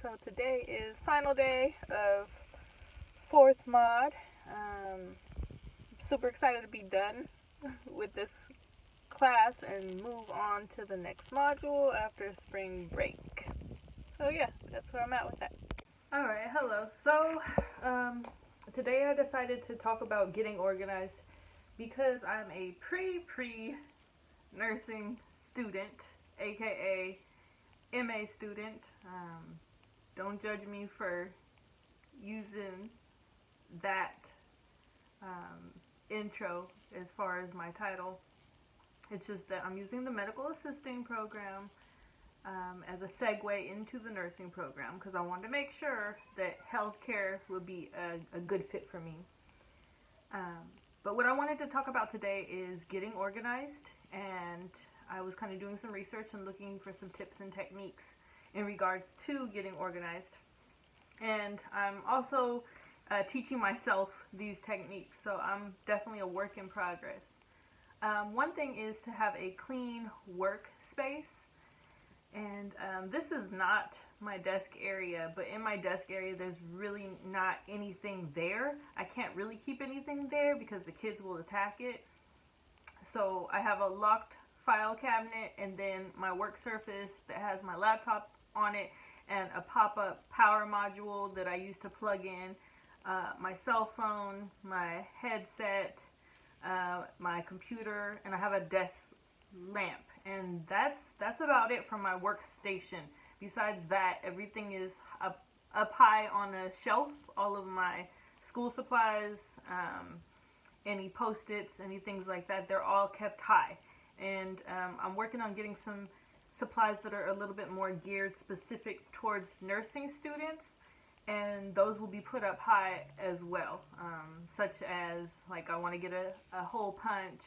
So today is final day of fourth mod. Super excited to be done with this class and move on to the next module after spring break. So yeah, that's where I'm at with that. Alright, hello. So today I decided to talk about getting organized because I'm a pre-nursing student, aka MA student. Don't judge me for using that intro as far as my title. It's just that I'm using the medical assisting program as a segue into the nursing program because I wanted to make sure that healthcare would be a good fit for me. But what I wanted to talk about today is getting organized, and I was kind of doing some research and looking for some tips and techniques in regards to getting organized. And I'm also teaching myself these techniques, so I'm definitely a work in progress. One thing is to have a clean workspace, and this is not my desk area, but in my desk area there's really not anything there. I can't really keep anything there because the kids will attack it. So I have a locked file cabinet and then my work surface that has my laptop on it and a pop-up power module that I use to plug in my cell phone, my headset, my computer, and I have a desk lamp, and that's about it for my workstation. Besides that, everything is up high on a shelf. All of my school supplies, any post-its, any things like that, they're all kept high. And I'm working on getting some supplies that are a little bit more geared specific towards nursing students, and those will be put up high as well, such as, like, I want to get a hole punch.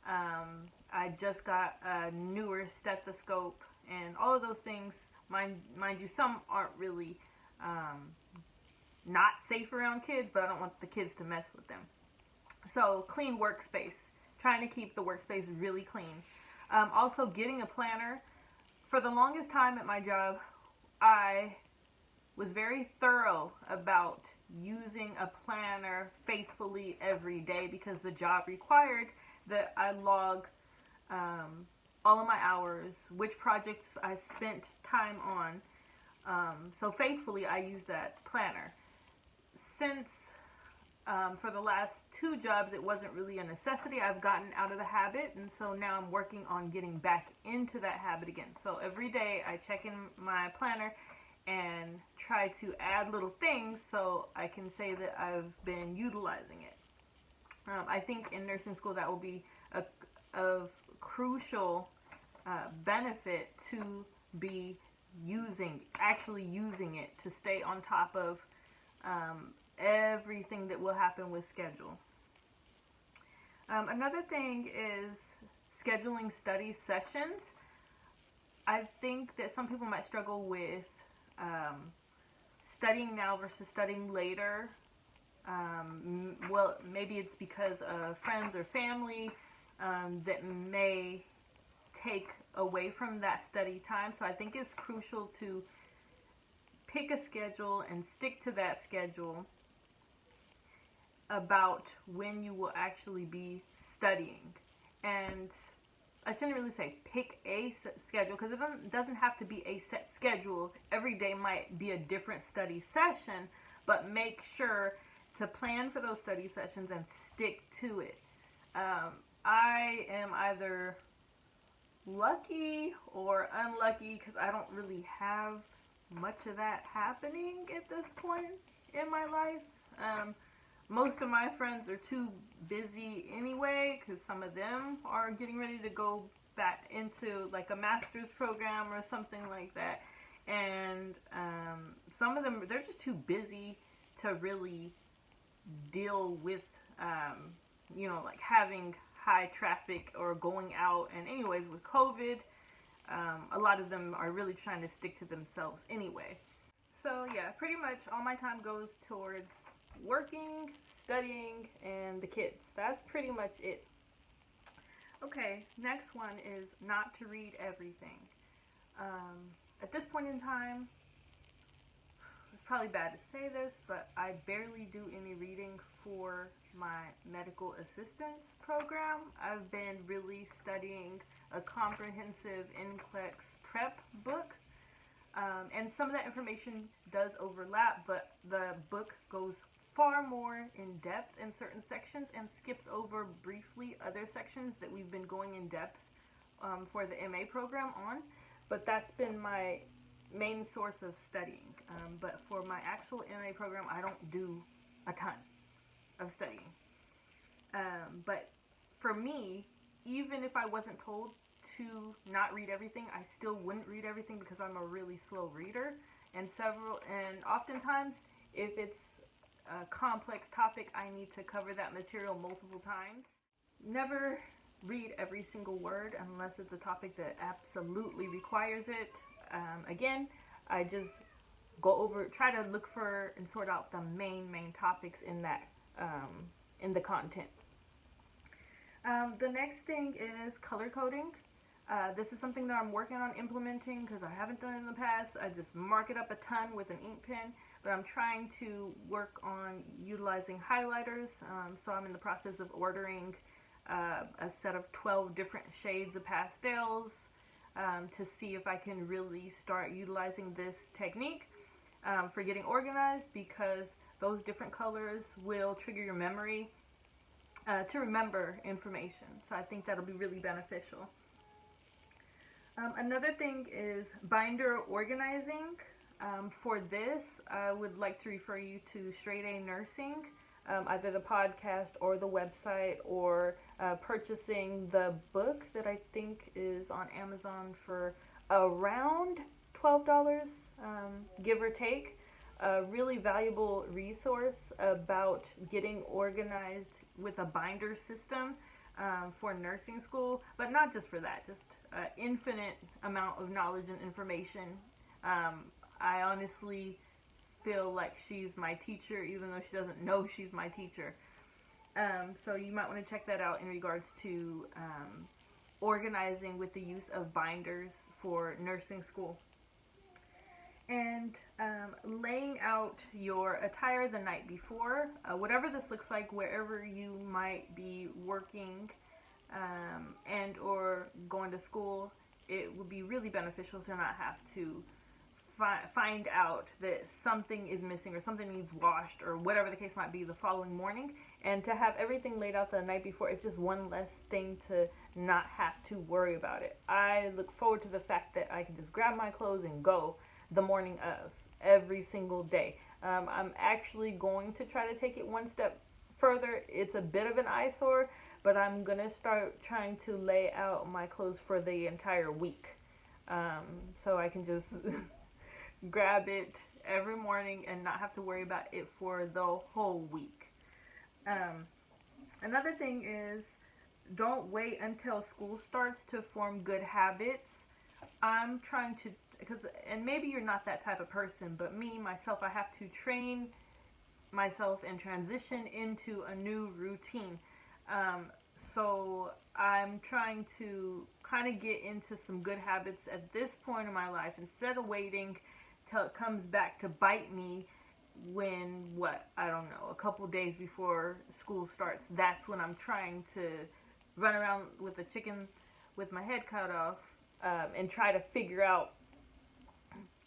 I just got a newer stethoscope, and all of those things, mind you, some aren't really not safe around kids, but I don't want the kids to mess with them. So clean workspace, trying to keep the workspace really clean. Also getting a planner. For the longest time at my job, I was very thorough about using a planner faithfully every day because the job required that I log all of my hours, which projects I spent time on. So faithfully I use that planner. Since for the last 2 jobs it wasn't really a necessity, I've gotten out of the habit, and so now I'm working on getting back into that habit again. So every day I check in my planner and try to add little things so I can say that I've been utilizing it. I think in nursing school that will be of crucial benefit to be actually using it to stay on top of everything that will happen with schedule. Another thing is scheduling study sessions. I think that some people might struggle with studying now versus studying later. Well, maybe it's because of friends or family that may take away from that study time. So I think it's crucial to pick a schedule and stick to that schedule about when you will actually be studying. And I shouldn't really say pick a schedule, because it doesn't have to be a set schedule. Every day might be a different study session, but make sure to plan for those study sessions and stick to it. I am either lucky or unlucky because I don't really have much of that happening at this point in my life. Most of my friends are too busy anyway, because some of them are getting ready to go back into like a master's program or something like that, and some of them, they're just too busy to really deal with like having high traffic or going out. And anyways, with COVID, a lot of them are really trying to stick to themselves anyway. So yeah, pretty much all my time goes towards working, studying, and the kids. That's pretty much it. Okay, next one is not to read everything. At this point in time, probably bad to say this, but I barely do any reading for my medical assistance program. I've been really studying a comprehensive NCLEX prep book, and some of that information does overlap, but the book goes far more in depth in certain sections and skips over briefly other sections that we've been going in depth for the MA program on. But that's been my main source of studying. But for my actual MA program, I don't do a ton of studying. But for me, even if I wasn't told to not read everything, I still wouldn't read everything because I'm a really slow reader. And oftentimes, if it's a complex topic, I need to cover that material multiple times. Never read every single word unless it's a topic that absolutely requires it. Again, I just try to look for and sort out the main topics in that, in the content. The next thing is color coding. This is something that I'm working on implementing because I haven't done it in the past. I just mark it up a ton with an ink pen, but I'm trying to work on utilizing highlighters. So I'm in the process of ordering a set of 12 different shades of pastels to see if I can really start utilizing this technique for getting organized, because those different colors will trigger your memory to remember information. So I think that'll be really beneficial. Another thing is binder organizing. For this, I would like to refer you to Straight A Nursing, either the podcast or the website, or purchasing the book that I think is on Amazon for around $12, give or take. A really valuable resource about getting organized with a binder system for nursing school, but not just for that, just infinite amount of knowledge and information. I honestly feel like she's my teacher, even though she doesn't know she's my teacher. So you might want to check that out in regards to organizing with the use of binders for nursing school. And laying out your attire the night before, whatever this looks like, wherever you might be working and or going to school, it would be really beneficial to not have to find out that something is missing or something needs washed or whatever the case might be the following morning, and to have everything laid out the night before. It's just one less thing to not have to worry about it. I look forward to the fact that I can just grab my clothes and go the morning of every single day. I'm actually going to try to take it one step further. It's a bit of an eyesore, but I'm going to start trying to lay out my clothes for the entire week. So I can just grab it every morning and not have to worry about it for the whole week. Another thing is, don't wait until school starts to form good habits. I'm trying to, and maybe you're not that type of person, but myself, I have to train myself and transition into a new routine. So I'm trying to kind of get into some good habits at this point in my life, instead of waiting till it comes back to bite me when, a couple days before school starts. That's when I'm trying to run around with a chicken with my head cut off, and try to figure out,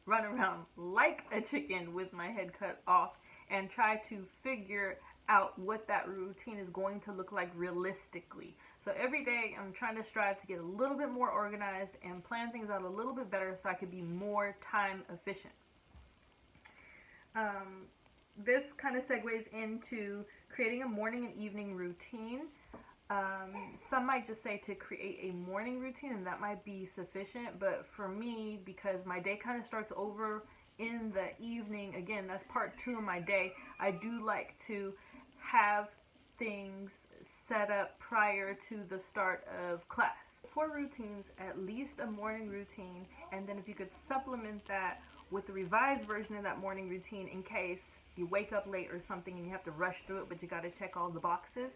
run around like a chicken with my head cut off and try to figure out what that routine is going to look like realistically. So every day I'm trying to strive to get a little bit more organized and plan things out a little bit better so I could be more time efficient. This kind of segues into creating a morning and evening routine. Some might just say to create a morning routine, and that might be sufficient, but for me, because my day kind of starts over in the evening, again, that's part 2 of my day, I do like to have things set up prior to the start of class. For routines, at least a morning routine, and then if you could supplement that with the revised version of that morning routine in case you wake up late or something and you have to rush through it, but you got to check all the boxes.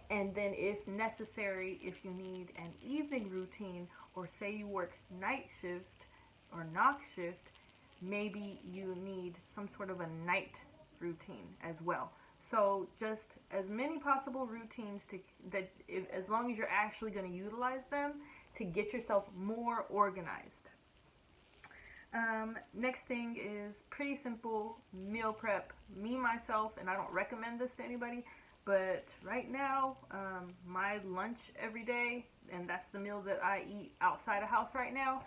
And then if necessary, if you need an evening routine, or say you work night shift or knock shift, maybe you need some sort of a night routine as well. So just as many possible routines as long as you're actually going to utilize them to get yourself more organized. Next thing is pretty simple meal prep. Me, myself, and I don't recommend this to anybody, but right now, my lunch every day, and that's the meal that I eat outside of house right now,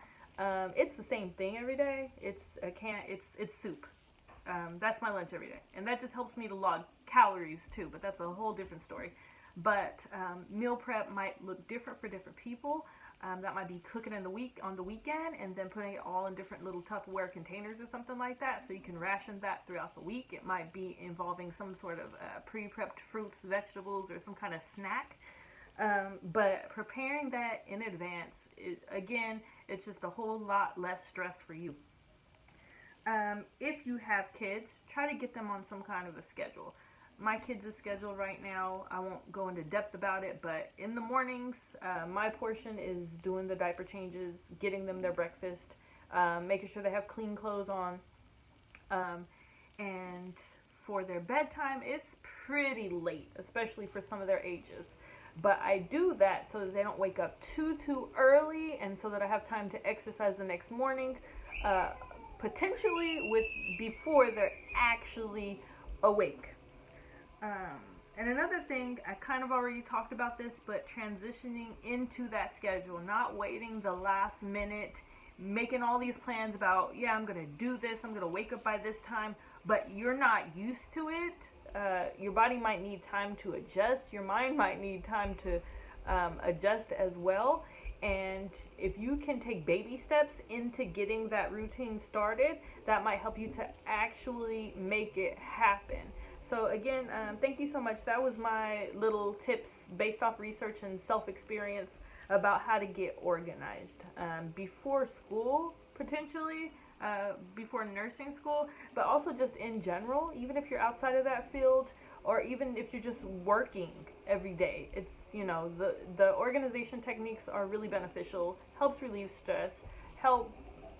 it's the same thing every day. It's soup. That's my lunch every day, and that just helps me to log calories too, but that's a whole different story. But meal prep might look different for different people. That might be cooking on the weekend and then putting it all in different little Tupperware containers or something like that, so you can ration that throughout the week. It might be involving some sort of pre-prepped fruits, vegetables, or some kind of snack. But preparing that in advance, again, it's just a whole lot less stress for you. If you have kids, try to get them on some kind of a schedule. My kids' schedule right now, I won't go into depth about it, but in the mornings, my portion is doing the diaper changes, getting them their breakfast, making sure they have clean clothes on, and for their bedtime, it's pretty late, especially for some of their ages. But I do that so that they don't wake up too early, and so that I have time to exercise the next morning, potentially before they're actually awake. And another thing, I kind of already talked about this, but transitioning into that schedule, not waiting the last minute, making all these plans about, yeah, I'm going to do this, I'm going to wake up by this time, but you're not used to it. Your body might need time to adjust. Your mind might need time to adjust as well. And if you can take baby steps into getting that routine started, that might help you to actually make it happen. So again, thank you so much. That was my little tips based off research and self-experience about how to get organized before school, potentially, before nursing school, but also just in general, even if you're outside of that field, or even if you're just working every day. It's, the organization techniques are really beneficial, helps relieve stress, help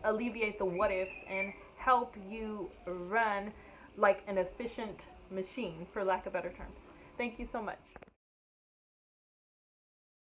alleviate the what ifs, and help you run like an efficient machine, for lack of better terms. Thank you so much.